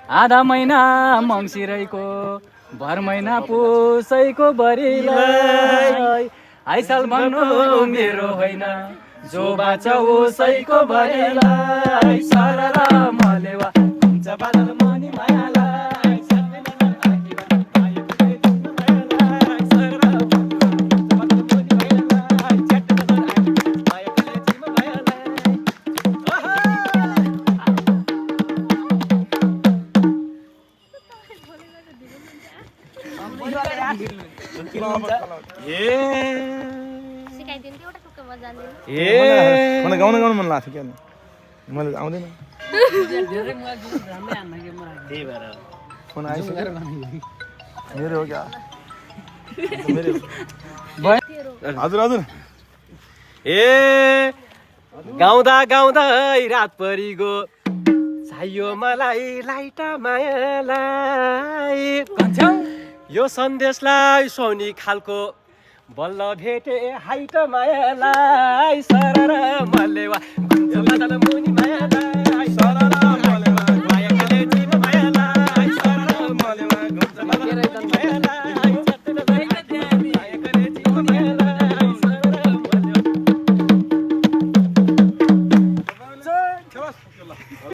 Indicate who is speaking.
Speaker 1: आधा महिना मङ्सिरैको भर महिना पुसैको बरिलाई आइसाल भन्नु मेरो होइन जो बाँच उसैको बरिलाई सरर मलेवा हुन्छ बादल मनी मायालाई
Speaker 2: मलाई गाउन मन लाग्छ क्या मैले आउँदैन फोन आइसक्यो मेरो हो क्या हजुर हजुर
Speaker 3: गाउँदा गाउँदै रात परिगो चाहियो मलाई लाइट मायालाई यो सन्देशलाई सोनी खालको बल्ल भेटे हाइट मायालाई सरर मलेवा गुन्जो बादल मुनि